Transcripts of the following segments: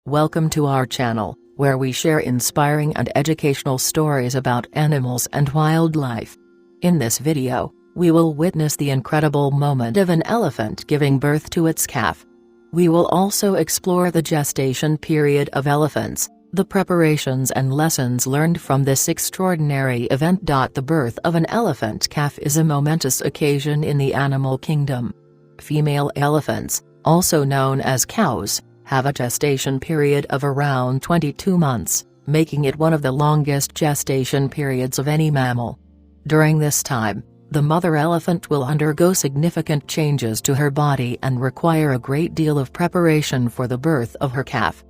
Welcome to our channel, where we share inspiring and educational stories about animals and wildlife. In this video, we will witness the incredible moment of an elephant giving birth to its calf. We will also explore the gestation period of elephants, the preparations and lessons learned from this extraordinary event. The birth of an elephant calf is a momentous occasion in the animal kingdom. Female elephants, also known as cows, have a gestation period of around 22 months, making it one of the longest gestation periods of any mammal. During this time, the mother elephant will undergo significant changes to her body and require a great deal of preparation for the birth of her calf.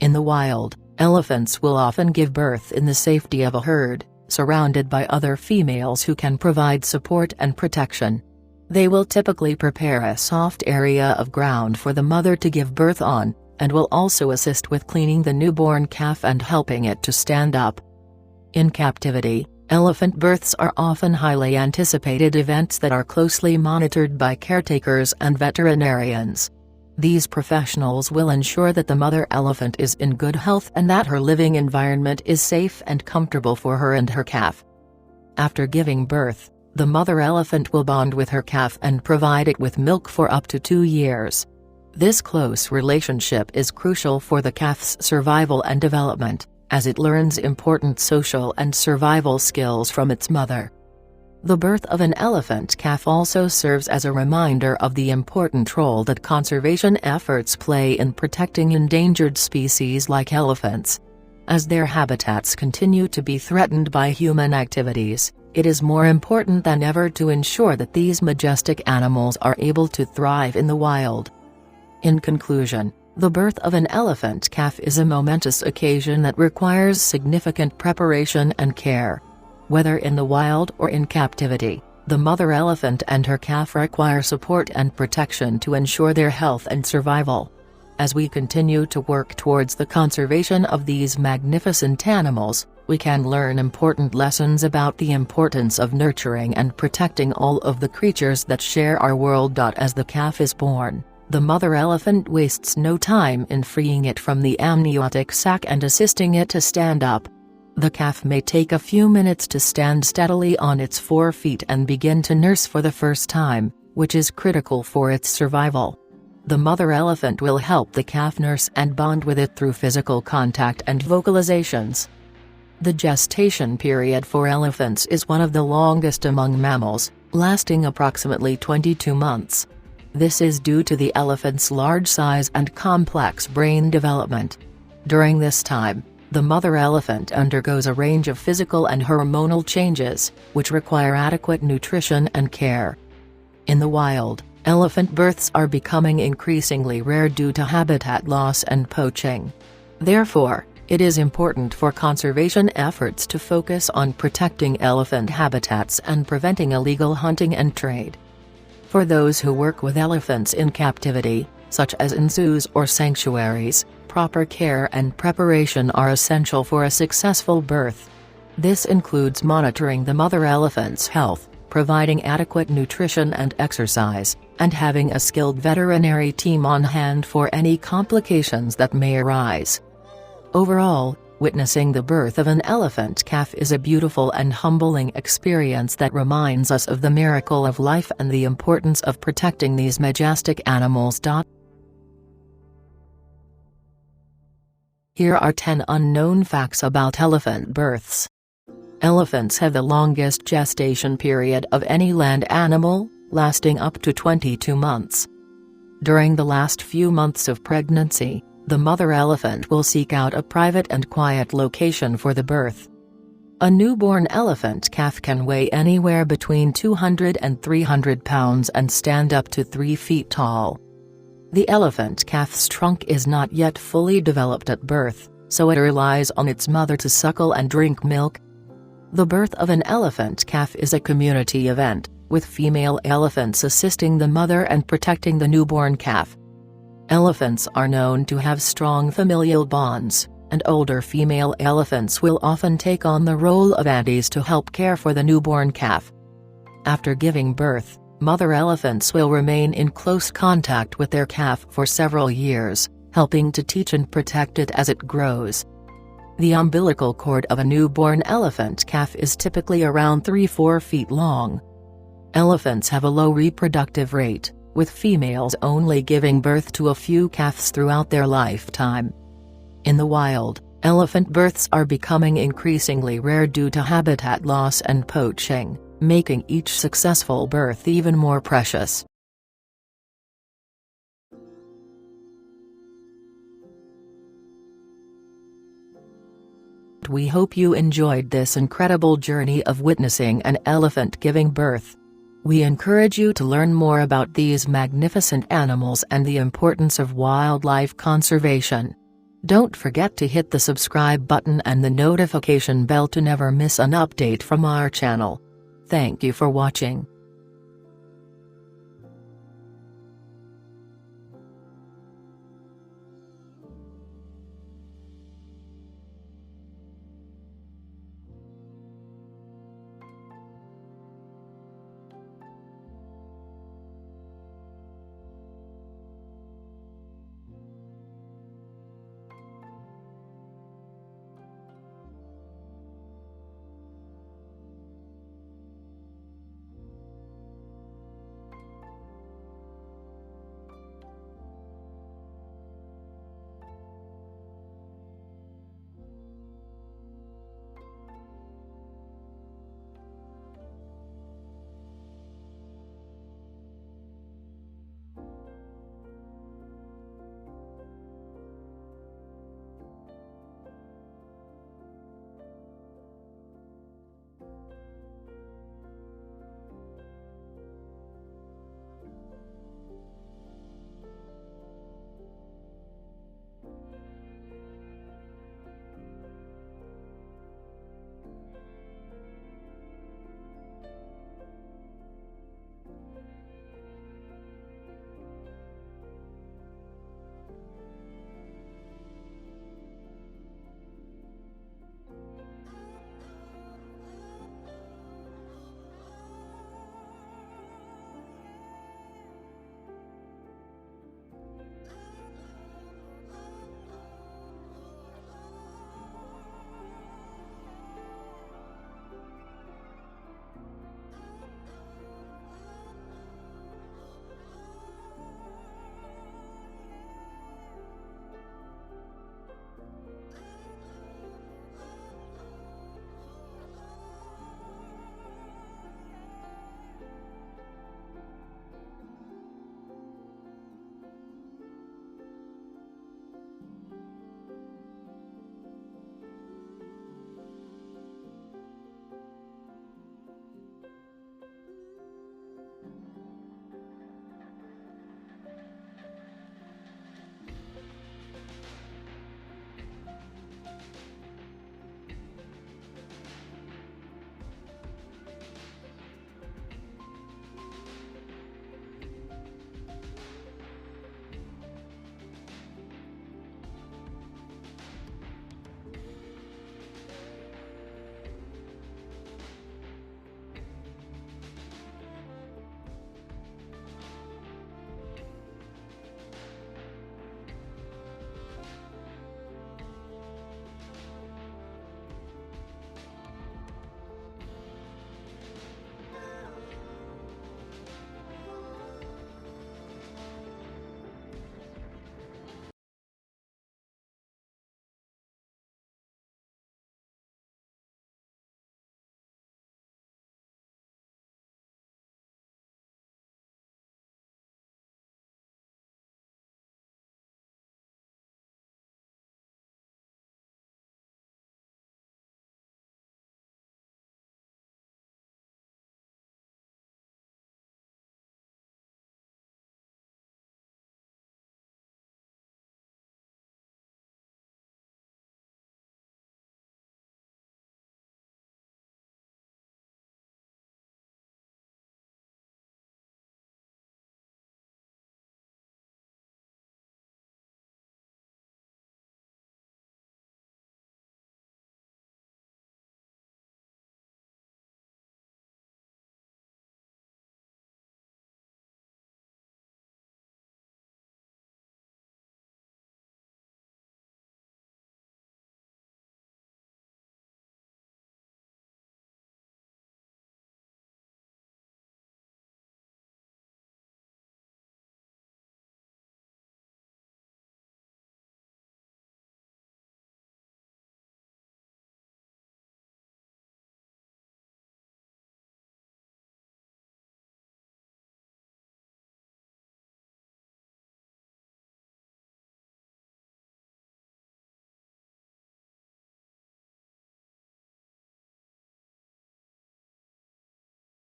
In the wild, elephants will often give birth in the safety of a herd, surrounded by other females who can provide support and protection. They will typically prepare a soft area of ground for the mother to give birth on, and will also assist with cleaning the newborn calf and helping it to stand up. In captivity, elephant births are often highly anticipated events that are closely monitored by caretakers and veterinarians. These professionals will ensure that the mother elephant is in good health and that her living environment is safe and comfortable for her and her calf. After giving birth, the mother elephant will bond with her calf and provide it with milk for up to 2 years. This close relationship is crucial for the calf's survival and development, as it learns important social and survival skills from its mother. The birth of an elephant calf also serves as a reminder of the important role that conservation efforts play in protecting endangered species like elephants. As their habitats continue to be threatened by human activities, it is more important than ever to ensure that these majestic animals are able to thrive in the wild. In conclusion, the birth of an elephant calf is a momentous occasion that requires significant preparation and care. Whether in the wild or in captivity, the mother elephant and her calf require support and protection to ensure their health and survival. As we continue to work towards the conservation of these magnificent animals, we can learn important lessons about the importance of nurturing and protecting all of the creatures that share our world. As the calf is born, the mother elephant wastes no time in freeing it from the amniotic sac and assisting it to stand up. The calf may take a few minutes to stand steadily on its 4 feet and begin to nurse for the first time, which is critical for its survival. The mother elephant will help the calf nurse and bond with it through physical contact and vocalizations. The gestation period for elephants is one of the longest among mammals, lasting approximately 22 months. This is due to the elephant's large size and complex brain development. During this time, the mother elephant undergoes a range of physical and hormonal changes, which require adequate nutrition and care. In the wild, elephant births are becoming increasingly rare due to habitat loss and poaching. Therefore, it is important for conservation efforts to focus on protecting elephant habitats and preventing illegal hunting and trade. For those who work with elephants in captivity, such as in zoos or sanctuaries, proper care and preparation are essential for a successful birth. This includes monitoring the mother elephant's health, providing adequate nutrition and exercise, and having a skilled veterinary team on hand for any complications that may arise. Overall, witnessing the birth of an elephant calf is a beautiful and humbling experience that reminds us of the miracle of life and the importance of protecting these majestic animals. Here are 10 unknown facts about elephant births. Elephants have the longest gestation period of any land animal, lasting up to 22 months. During the last few months of pregnancy, the mother elephant will seek out a private and quiet location for the birth. A newborn elephant calf can weigh anywhere between 200 and 300 pounds and stand up to 3 feet tall. The elephant calf's trunk is not yet fully developed at birth, so it relies on its mother to suckle and drink milk. The birth of an elephant calf is a community event, with female elephants assisting the mother and protecting the newborn calf. Elephants are known to have strong familial bonds, and older female elephants will often take on the role of aunties to help care for the newborn calf. After giving birth, mother elephants will remain in close contact with their calf for several years, helping to teach and protect it as it grows. The umbilical cord of a newborn elephant calf is typically around 3–4 feet long. Elephants have a low reproductive rate, with females only giving birth to a few calves throughout their lifetime. In the wild, elephant births are becoming increasingly rare due to habitat loss and poaching, making each successful birth even more precious. We hope you enjoyed this incredible journey of witnessing an elephant giving birth. We encourage you to learn more about these magnificent animals and the importance of wildlife conservation. Don't forget to hit the subscribe button and the notification bell to never miss an update from our channel. Thank you for watching.